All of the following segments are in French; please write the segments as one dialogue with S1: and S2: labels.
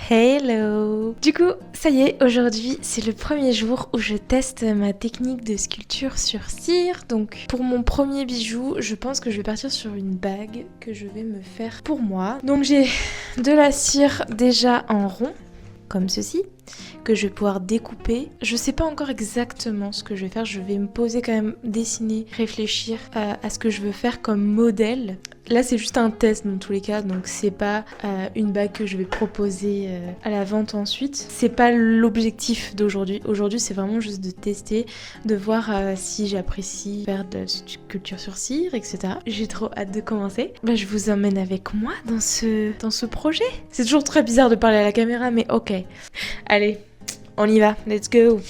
S1: Hello! Du coup, ça y est, aujourd'hui, c'est le premier jour où je teste ma technique de sculpture sur cire. Donc, pour mon premier bijou, je pense que je vais partir sur une bague que je vais me faire pour moi. Donc, j'ai de la cire déjà en rond, comme ceci, que je vais pouvoir découper. Je sais pas encore exactement ce que je vais faire, je vais me poser quand même, dessiner, réfléchir à ce que je veux faire comme modèle. Là c'est juste un test dans tous les cas, donc c'est pas une bague que je vais proposer à la vente ensuite. C'est pas l'objectif d'aujourd'hui. Aujourd'hui c'est vraiment juste de tester, de voir si j'apprécie faire de la sculpture sur cire, etc. J'ai trop hâte de commencer. Je vous emmène avec moi dans ce projet. C'est toujours très bizarre de parler à la caméra, mais ok. Allez, on y va, let's go!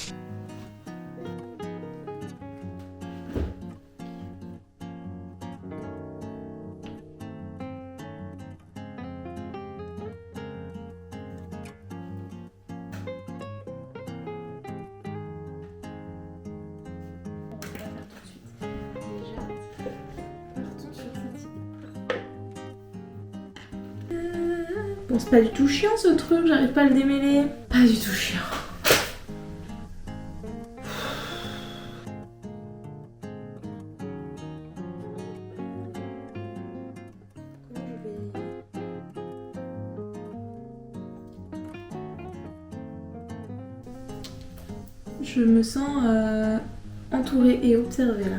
S1: Bon, c'est pas du tout chiant ce truc, j'arrive pas à le démêler. Pas du tout chiant. Je me sens entourée et observée là.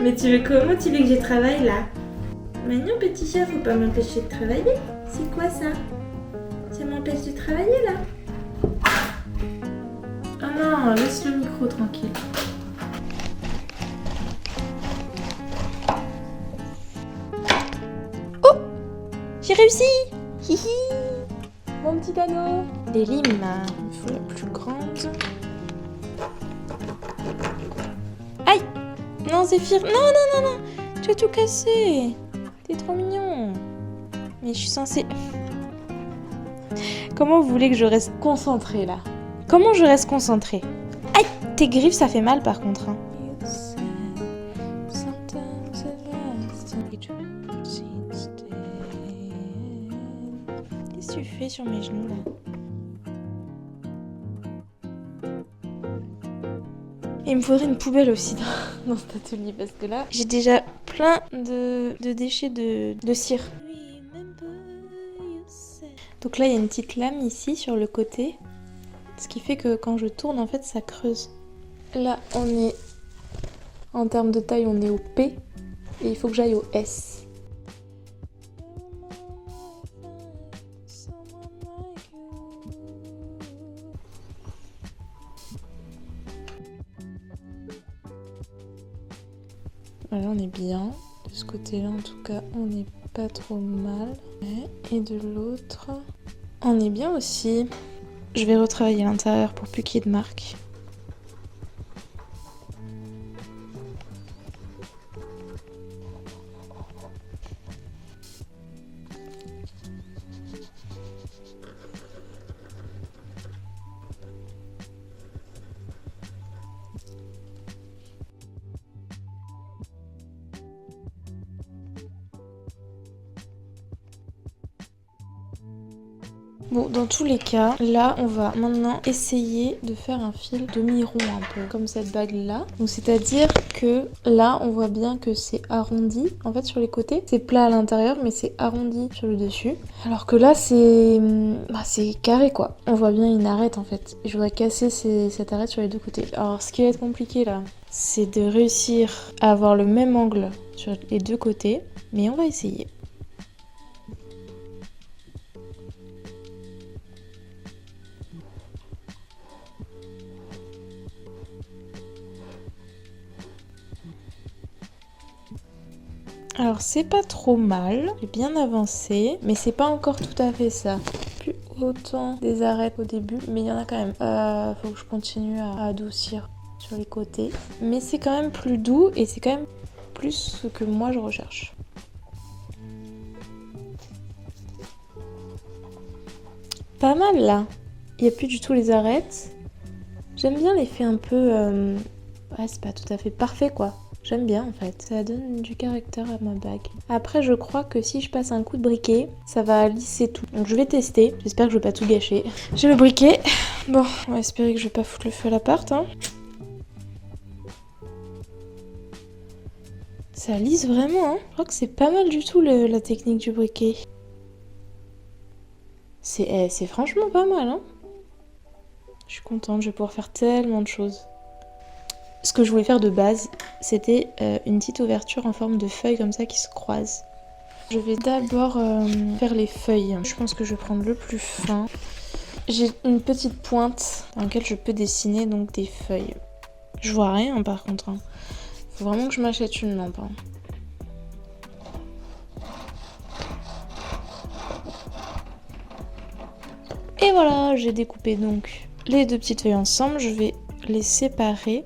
S1: Mais tu veux comment tu veux que je travaille là? Maintenant petit chat, faut pas m'empêcher de travailler. C'est quoi ça? Ça m'empêche de travailler là? Ah non, laisse le micro tranquille. Oh! J'ai réussi! Hihi! Mon petit anneau! Des limes, il faut la plus grande. Aïe! Non, Zéphyr, non! Tu as tout cassé! T'es trop mignon! Mais je suis censée... Comment vous voulez que je reste concentrée là? Comment je reste concentrée? Aïe! Tes griffes, ça fait mal par contre. Hein. Qu'est-ce que tu fais sur mes genoux là? Il me faudrait une poubelle aussi dans cet atelier parce que là, j'ai déjà plein de déchets de cire. Donc là, il y a une petite lame ici sur le côté. Ce qui fait que quand je tourne, en fait, ça creuse. Là, on est... En termes de taille, on est au P. Et il faut que j'aille au S. Là, on est bien. De ce côté-là, en tout cas, on n'est pas trop mal. Et de l'autre, on est bien aussi. Je vais retravailler l'intérieur pour plus qu'il y ait de marques. Bon, dans tous les cas, là, on va maintenant essayer de faire un fil demi-rond un peu, comme cette bague-là. Donc, c'est-à-dire que là, on voit bien que c'est arrondi. En fait, sur les côtés, c'est plat à l'intérieur, mais c'est arrondi sur le dessus. Alors que là, c'est carré, quoi. On voit bien une arête, en fait. Je voudrais casser cette arête sur les deux côtés. Alors, ce qui va être compliqué, là, c'est de réussir à avoir le même angle sur les deux côtés. Mais on va essayer. Alors c'est pas trop mal, j'ai bien avancé, mais c'est pas encore tout à fait ça. Plus autant des arêtes au début, mais il y en a quand même. Faut que je continue à adoucir sur les côtés. Mais c'est quand même plus doux et c'est quand même plus ce que moi je recherche. Pas mal là. Il n'y a plus du tout les arêtes. J'aime bien l'effet un peu... Ouais, c'est pas tout à fait parfait quoi. J'aime bien en fait. Ça donne du caractère à ma bague. Après, je crois que si je passe un coup de briquet, ça va lisser tout. Donc je vais tester. J'espère que je vais pas tout gâcher. J'ai le briquet. Bon, on va espérer que je vais pas foutre le feu à l'appart. Hein. Ça lisse vraiment. Hein. Je crois que c'est pas mal du tout la technique du briquet. C'est franchement pas mal. Hein. Je suis contente. Je vais pouvoir faire tellement de choses. Ce que je voulais faire de base, c'était une petite ouverture en forme de feuille comme ça qui se croise. Je vais d'abord faire les feuilles. Je pense que je vais prendre le plus fin. J'ai une petite pointe dans laquelle je peux dessiner donc des feuilles. Je vois rien par contre. Hein. Faut vraiment que je m'achète une lampe. Hein. Et voilà, j'ai découpé donc les deux petites feuilles ensemble. Je vais les séparer.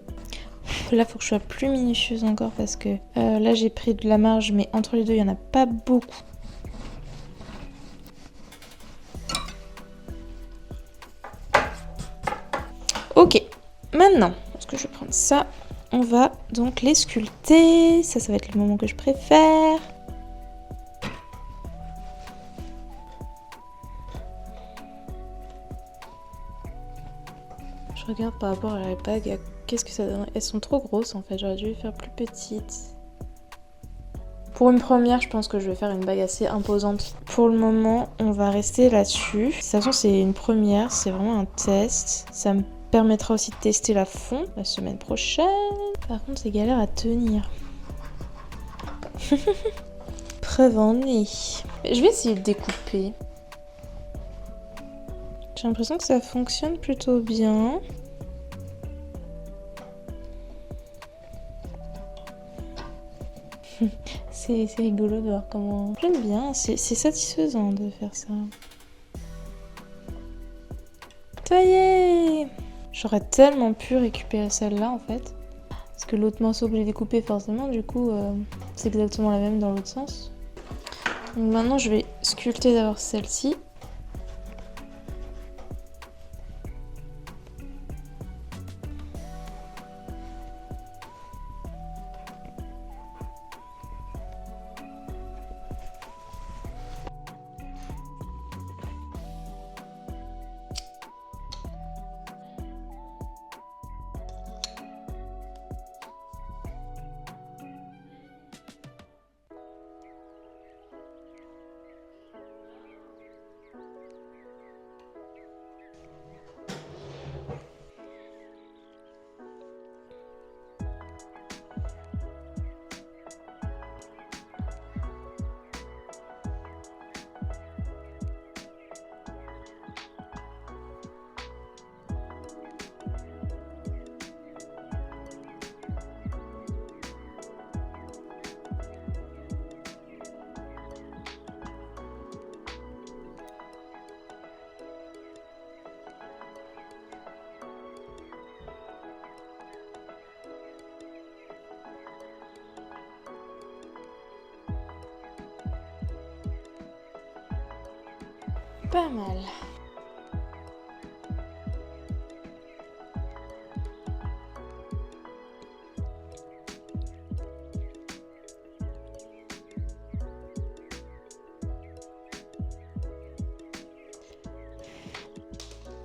S1: Là, faut que je sois plus minutieuse encore parce que là, j'ai pris de la marge, mais entre les deux, il n'y en a pas beaucoup. Ok, maintenant, parce que je vais prendre ça, on va donc les sculpter. Ça va être le moment que je préfère. Je regarde par rapport à la bague, qu'est-ce que ça donne? Elles sont trop grosses en fait, j'aurais dû les faire plus petites. Pour une première, je pense que je vais faire une bague assez imposante. Pour le moment, on va rester là-dessus. De toute façon, c'est une première, c'est vraiment un test. Ça me permettra aussi de tester la fond la semaine prochaine. Par contre, c'est galère à tenir. Preuve en est. Je vais essayer de découper. J'ai l'impression que ça fonctionne plutôt bien. C'est rigolo de voir comment... J'aime bien, c'est satisfaisant de faire ça. Ça y est! J'aurais tellement pu récupérer celle-là en fait. Parce que l'autre morceau que j'ai découpé forcément, du coup, c'est exactement la même dans l'autre sens. Donc maintenant, je vais sculpter d'abord celle-ci. Pas mal.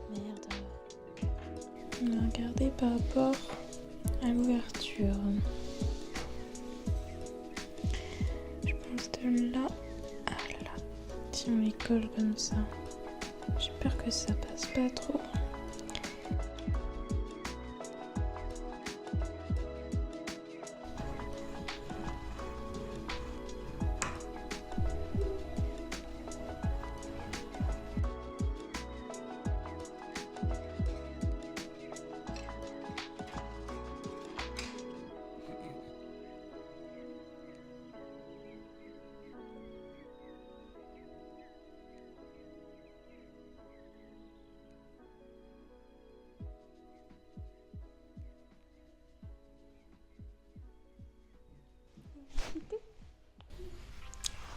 S1: Merde. On va regarder par rapport à l'ouverture. Je pense de là à là. Si on les colle comme ça. J'espère que ça passe pas trop.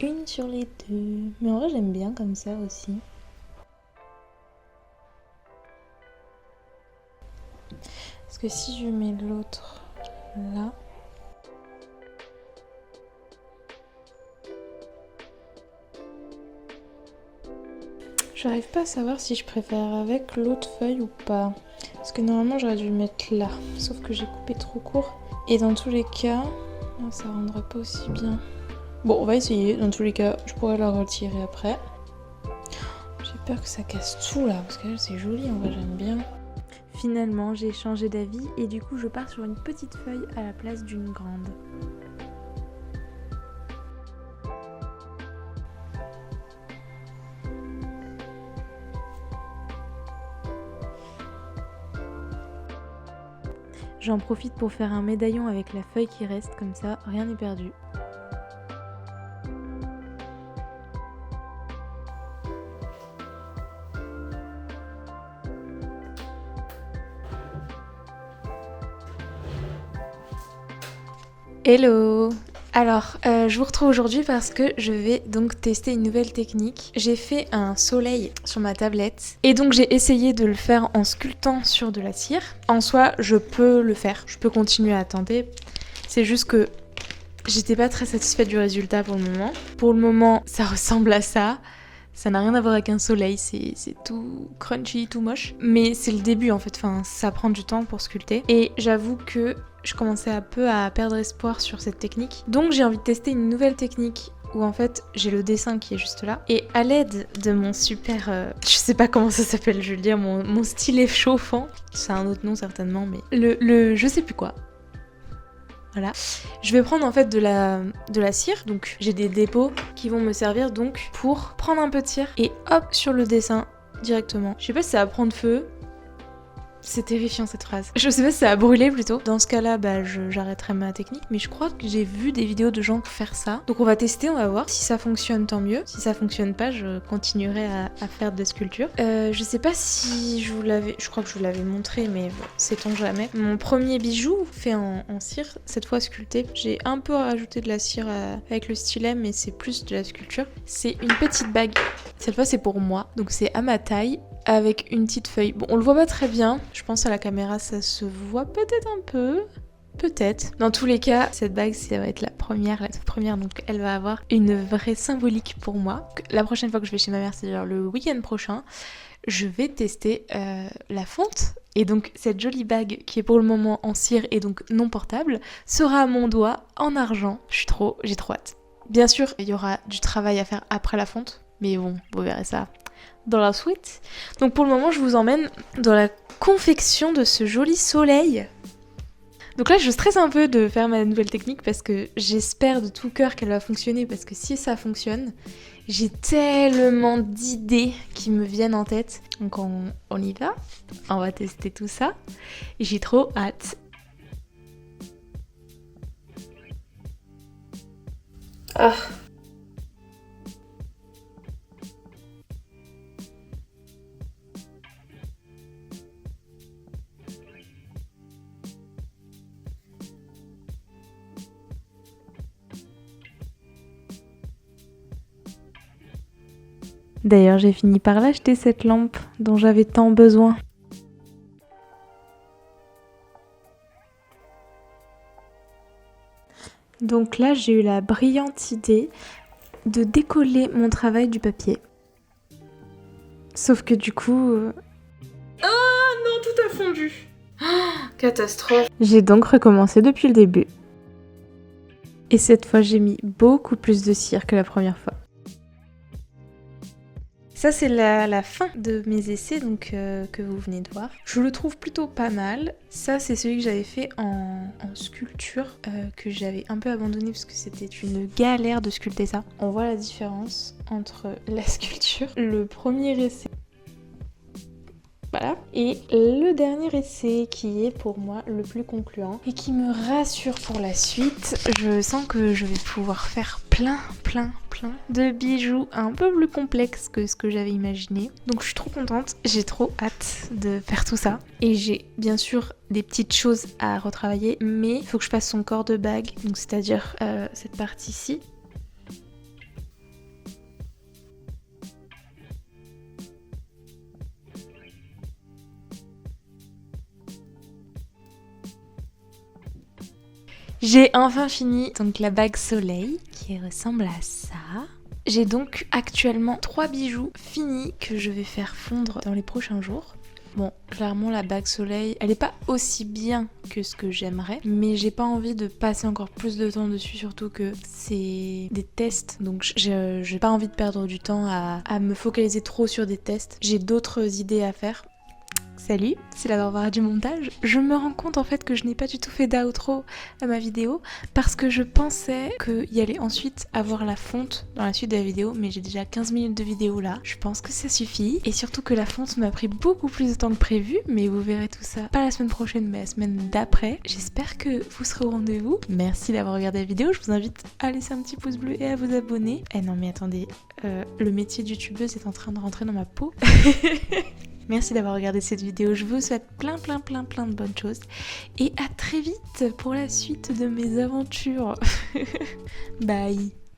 S1: Une sur les deux. Mais en vrai, j'aime bien comme ça aussi. Parce que si je mets l'autre là... J'arrive pas à savoir si je préfère avec l'autre feuille ou pas. Parce que normalement j'aurais dû le mettre là. Sauf que j'ai coupé trop court. Et dans tous les cas, ça rendra pas aussi bien. Bon, on va essayer. Dans tous les cas, je pourrais la retirer après. J'ai peur que ça casse tout là. Parce que là c'est joli, en vrai j'aime bien. Finalement, j'ai changé d'avis et du coup je pars sur une petite feuille à la place d'une grande. J'en profite pour faire un médaillon avec la feuille qui reste, comme ça, rien n'est perdu. Hello! Alors, je vous retrouve aujourd'hui parce que je vais donc tester une nouvelle technique. J'ai fait un soleil sur ma tablette et donc j'ai essayé de le faire en sculptant sur de la cire. En soi, je peux le faire, je peux continuer à tenter. C'est juste que j'étais pas très satisfaite du résultat pour le moment. Pour le moment, ça ressemble à ça. Ça n'a rien à voir avec un soleil, c'est tout crunchy, tout moche. Mais c'est le début en fait, enfin, ça prend du temps pour sculpter. Et j'avoue que je commençais un peu à perdre espoir sur cette technique. Donc j'ai envie de tester une nouvelle technique où en fait j'ai le dessin qui est juste là. Et à l'aide de mon super... je sais pas comment ça s'appelle, je veux dire, mon stylet chauffant. C'est un autre nom certainement, mais... je sais plus quoi. Voilà. Je vais prendre en fait de la cire, donc j'ai des dépôts qui vont me servir donc pour prendre un peu de cire et hop sur le dessin directement. Je sais pas si ça va prendre feu. C'est terrifiant cette phrase. Je sais pas si ça a brûlé plutôt. Dans ce cas-là, j'arrêterai ma technique, mais je crois que j'ai vu des vidéos de gens faire ça. Donc on va tester, on va voir. Si ça fonctionne, tant mieux. Si ça fonctionne pas, je continuerai à faire des sculptures. Je sais pas si je vous l'avais... Je crois que je vous l'avais montré, mais bon, sait-on jamais. Mon premier bijou fait en cire, cette fois sculpté. J'ai un peu rajouté de la cire avec le stylet, mais c'est plus de la sculpture. C'est une petite bague. Cette fois, c'est pour moi. Donc c'est à ma taille. Avec une petite feuille. Bon, on le voit pas très bien. Je pense à la caméra, ça se voit peut-être un peu. Peut-être. Dans tous les cas, cette bague, ça va être la toute première, donc elle va avoir une vraie symbolique pour moi. La prochaine fois que je vais chez ma mère, c'est-à-dire le week-end prochain, je vais tester la fonte. Et donc, cette jolie bague, qui est pour le moment en cire et donc non portable, sera à mon doigt en argent. J'ai trop hâte. Bien sûr, il y aura du travail à faire après la fonte, mais bon, vous verrez ça dans la suite. Donc pour le moment, je vous emmène dans la confection de ce joli soleil. Donc là, je stresse un peu de faire ma nouvelle technique parce que j'espère de tout cœur qu'elle va fonctionner, parce que si ça fonctionne, j'ai tellement d'idées qui me viennent en tête. Donc on y va, on va tester tout ça. Et j'ai trop hâte. Ah. D'ailleurs, j'ai fini par l'acheter cette lampe dont j'avais tant besoin. Donc là, j'ai eu la brillante idée de décoller mon travail du papier. Sauf que du coup... Ah non, tout a fondu. Catastrophe. J'ai donc recommencé depuis le début. Et cette fois, j'ai mis beaucoup plus de cire que la première fois. Ça, c'est la fin de mes essais donc, que vous venez de voir. Je le trouve plutôt pas mal. Ça, c'est celui que j'avais fait en sculpture, que j'avais un peu abandonné parce que c'était une galère de sculpter ça. On voit la différence entre la sculpture, le premier essai, voilà, et le dernier essai qui est pour moi le plus concluant et qui me rassure pour la suite. Je sens que je vais pouvoir faire plein de bijoux un peu plus complexes que ce que j'avais imaginé. Donc je suis trop contente, j'ai trop hâte de faire tout ça. Et j'ai bien sûr des petites choses à retravailler, mais il faut que je fasse son corps de bague, donc c'est-à-dire cette partie-ci. J'ai enfin fini donc la bague soleil qui ressemble à ça. J'ai donc actuellement 3 bijoux finis que je vais faire fondre dans les prochains jours. Bon, clairement la bague soleil, elle est pas aussi bien que ce que j'aimerais, mais j'ai pas envie de passer encore plus de temps dessus, surtout que c'est des tests, donc j'ai pas envie de perdre du temps à me focaliser trop sur des tests. J'ai d'autres idées à faire. Salut, c'est la Barbara du montage. Je me rends compte en fait que je n'ai pas du tout fait d'outro à ma vidéo parce que je pensais qu'il y allait ensuite avoir la fonte dans la suite de la vidéo, mais j'ai déjà 15 minutes de vidéo là. Je pense que ça suffit et surtout que la fonte m'a pris beaucoup plus de temps que prévu, mais vous verrez tout ça pas la semaine prochaine mais la semaine d'après. J'espère que vous serez au rendez-vous. Merci d'avoir regardé la vidéo, je vous invite à laisser un petit pouce bleu et à vous abonner. Eh non mais attendez, le métier de youtubeuse est en train de rentrer dans ma peau. Merci d'avoir regardé cette vidéo, je vous souhaite plein de bonnes choses et à très vite pour la suite de mes aventures. Bye.